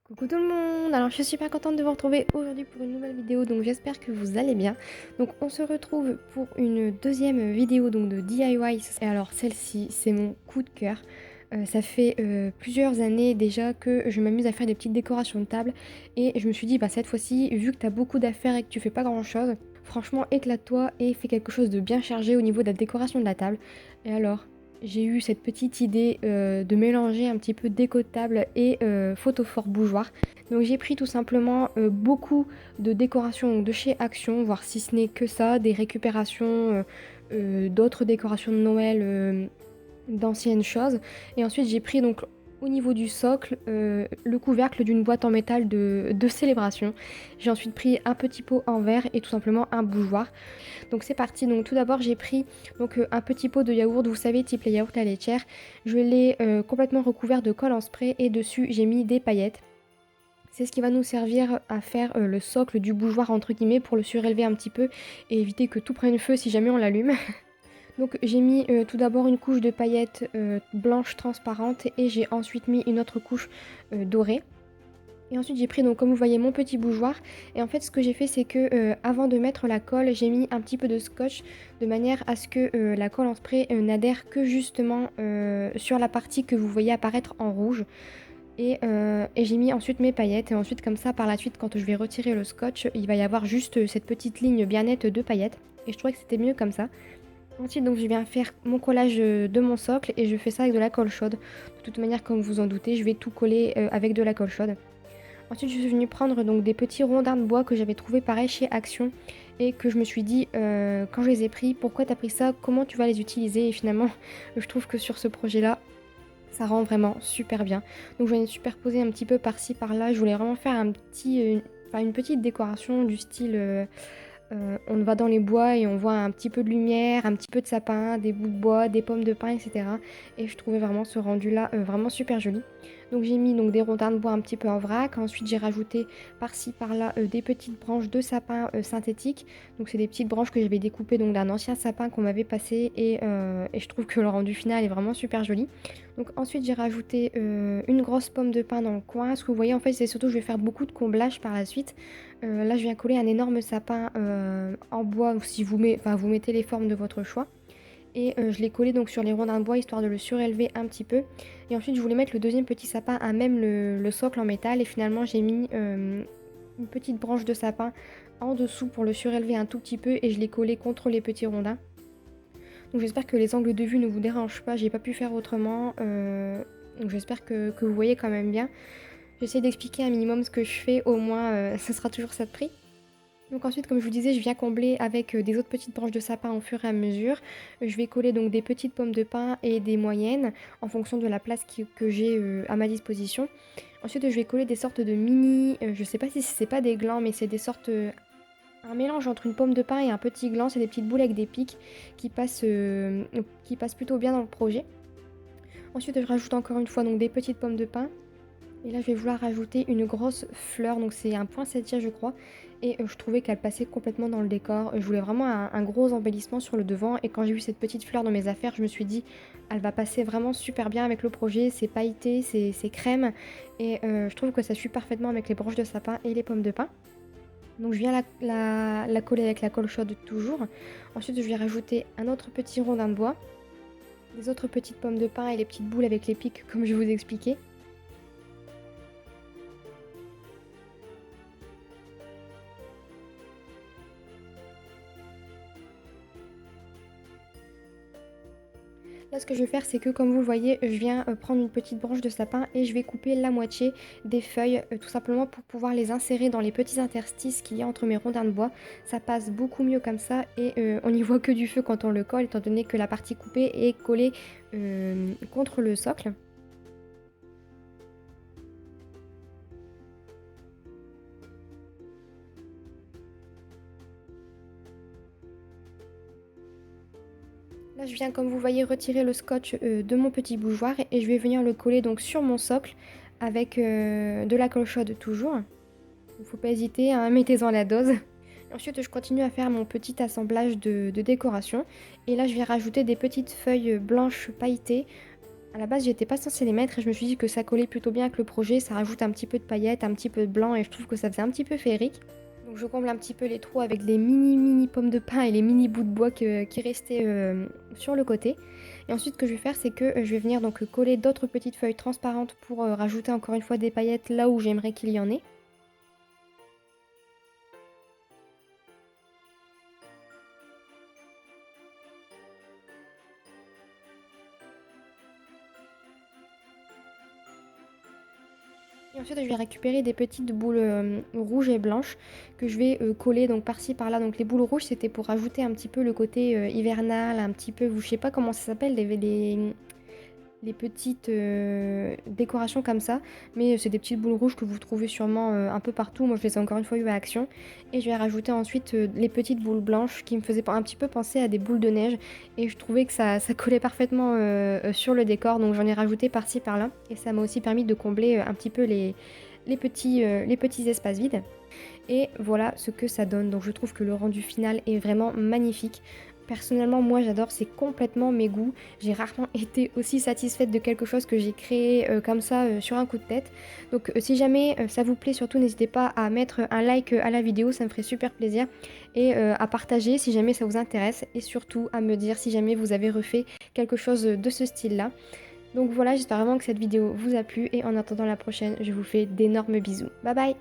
Coucou tout le monde! Alors je suis super contente de vous retrouver aujourd'hui pour une nouvelle vidéo, donc j'espère que vous allez bien. Donc on se retrouve pour une deuxième vidéo donc de DIY. Et alors celle-ci, c'est mon coup de cœur. Ça fait plusieurs années déjà que je m'amuse à faire des petites décorations de table. Et je me suis dit, bah cette fois-ci, vu que tu as beaucoup d'affaires et que tu fais pas grand-chose, franchement éclate-toi et fais quelque chose de bien chargé au niveau de la décoration de la table. Et alors, j'ai eu cette petite idée de mélanger un petit peu déco de table et photo fort bougeoir. Donc j'ai pris tout simplement beaucoup de décorations de chez Action, voire si ce n'est que ça, des récupérations d'autres décorations de Noël, d'anciennes choses. Et ensuite j'ai pris donc au niveau du socle le couvercle d'une boîte en métal de célébration. J'ai ensuite pris un petit pot en verre et tout simplement un bougeoir. Donc c'est parti. Donc tout d'abord j'ai pris donc un petit pot de yaourt, vous savez, type les yaourts à laitière. Je l'ai complètement recouvert de colle en spray et dessus j'ai mis des paillettes. C'est ce qui va nous servir à faire le socle du bougeoir entre guillemets pour le surélever un petit peu et éviter que tout prenne feu si jamais on l'allume. Donc j'ai mis tout d'abord une couche de paillettes blanches transparentes et j'ai ensuite mis une autre couche dorée. Et ensuite j'ai pris donc comme vous voyez mon petit bougeoir et en fait ce que j'ai fait c'est que avant de mettre la colle j'ai mis un petit peu de scotch de manière à ce que la colle en spray n'adhère que justement sur la partie que vous voyez apparaître en rouge et j'ai mis ensuite mes paillettes et ensuite comme ça par la suite quand je vais retirer le scotch il va y avoir juste cette petite ligne bien nette de paillettes et je trouvais que c'était mieux comme ça. Ensuite donc je viens faire mon collage de mon socle et je fais ça avec de la colle chaude. De toute manière comme vous en doutez je vais tout coller avec de la colle chaude. Ensuite, je suis venue prendre donc des petits rondins de bois que j'avais trouvé pareil chez Action et que je me suis dit quand je les ai pris, pourquoi t'as pris ça, comment tu vas les utiliser et finalement je trouve que sur ce projet-là, ça rend vraiment super bien. Donc je vais les superposer un petit peu par-ci par-là. Je voulais vraiment faire enfin, une petite décoration du style on va dans les bois et on voit un petit peu de lumière, un petit peu de sapin, des bouts de bois, des pommes de pin, etc. Et je trouvais vraiment ce rendu-là vraiment super joli. Donc j'ai mis donc des rondins de bois un petit peu en vrac. Ensuite j'ai rajouté par-ci par-là des petites branches de sapin synthétiques. Donc c'est des petites branches que j'avais découpées donc d'un ancien sapin qu'on m'avait passé et je trouve que le rendu final est vraiment super joli. Donc ensuite j'ai rajouté une grosse pomme de pin dans le coin. Ce que vous voyez en fait c'est surtout que je vais faire beaucoup de comblage par la suite. Là je viens coller un énorme sapin en bois ou si vous mettez les formes de votre choix. Et je l'ai collé donc sur les rondins de bois histoire de le surélever un petit peu. Et ensuite je voulais mettre le deuxième petit sapin à même le socle en métal et finalement j'ai mis une petite branche de sapin en dessous pour le surélever un tout petit peu et je l'ai collé contre les petits rondins. Donc j'espère que les angles de vue ne vous dérangent pas, j'ai pas pu faire autrement. Donc j'espère que vous voyez quand même bien. J'essaie d'expliquer un minimum ce que je fais, au moins ce sera toujours ça de prix. Donc ensuite, comme je vous disais, je viens combler avec des autres petites branches de sapin au fur et à mesure. Je vais coller donc des petites pommes de pin et des moyennes en fonction de la place que j'ai à ma disposition. Ensuite, je vais coller des sortes de mini, je sais pas si c'est pas des glands, mais c'est des sortes, un mélange entre une pomme de pin et un petit gland. C'est des petites boules avec des pics qui passent plutôt bien dans le projet. Ensuite, je rajoute encore une fois donc des petites pommes de pin. Et là, je vais vouloir rajouter une grosse fleur, donc c'est un poinsettia, je crois. Et je trouvais qu'elle passait complètement dans le décor. Je voulais vraiment un gros embellissement sur le devant. Et quand j'ai vu cette petite fleur dans mes affaires, je me suis dit, elle va passer vraiment super bien avec le projet. C'est pailleté, c'est crème. Et je trouve que ça suit parfaitement avec les branches de sapin et les pommes de pin. Donc je viens la coller avec la colle chaude toujours. Ensuite, je vais rajouter un autre petit rondin de bois, des autres petites pommes de pin et les petites boules avec les pics, comme je vous expliquais. Là, ce que je vais faire, c'est que comme vous le voyez, je viens prendre une petite branche de sapin et je vais couper la moitié des feuilles, tout simplement pour pouvoir les insérer dans les petits interstices qu'il y a entre mes rondins de bois. Ça passe beaucoup mieux comme ça et on n'y voit que du feu quand on le colle, étant donné que la partie coupée est collée contre le socle. Là, je viens, comme vous voyez, retirer le scotch de mon petit bougeoir et je vais venir le coller donc sur mon socle avec de la colle chaude toujours. Il ne faut pas hésiter, hein, mettez-en la dose. Ensuite, je continue à faire mon petit assemblage de décoration. Et là, je vais rajouter des petites feuilles blanches pailletées À la base, j'étais pas censée les mettre et je me suis dit que ça collait plutôt bien avec le projet, ça rajoute un petit peu de paillettes, un petit peu de blanc et je trouve que ça faisait un petit peu féerique. Donc je comble un petit peu les trous avec les mini pommes de pin et les mini bouts de bois qui restaient sur le côté. Et ensuite, ce que je vais faire, c'est que je vais venir donc coller d'autres petites feuilles transparentes pour rajouter encore une fois des paillettes là où j'aimerais qu'il y en ait. Et ensuite, je vais récupérer des petites boules rouges et blanches que je vais coller donc par-ci par-là. Donc les boules rouges, c'était pour rajouter un petit peu le côté hivernal, un petit peu, je sais pas comment ça s'appelle, les petites décorations comme ça. Mais c'est des petites boules rouges que vous trouvez sûrement un peu partout. Moi, je les ai encore une fois eu à Action. Et je vais rajouter ensuite les petites boules blanches qui me faisaient un petit peu penser à des boules de neige. Et je trouvais que ça collait parfaitement sur le décor. Donc j'en ai rajouté par-ci par-là. Et ça m'a aussi permis de combler un petit peu les petits espaces vides. Et voilà ce que ça donne. Donc je trouve que le rendu final est vraiment magnifique. Personnellement, moi j'adore, c'est complètement mes goûts. J'ai rarement été aussi satisfaite de quelque chose que j'ai créé comme ça sur un coup de tête. Donc si jamais ça vous plaît, surtout n'hésitez pas à mettre un like à la vidéo, ça me ferait super plaisir. Et à partager si jamais ça vous intéresse. Et surtout à me dire si jamais vous avez refait quelque chose de ce style-là. Donc voilà, j'espère vraiment que cette vidéo vous a plu. Et en attendant la prochaine, je vous fais d'énormes bisous. Bye bye!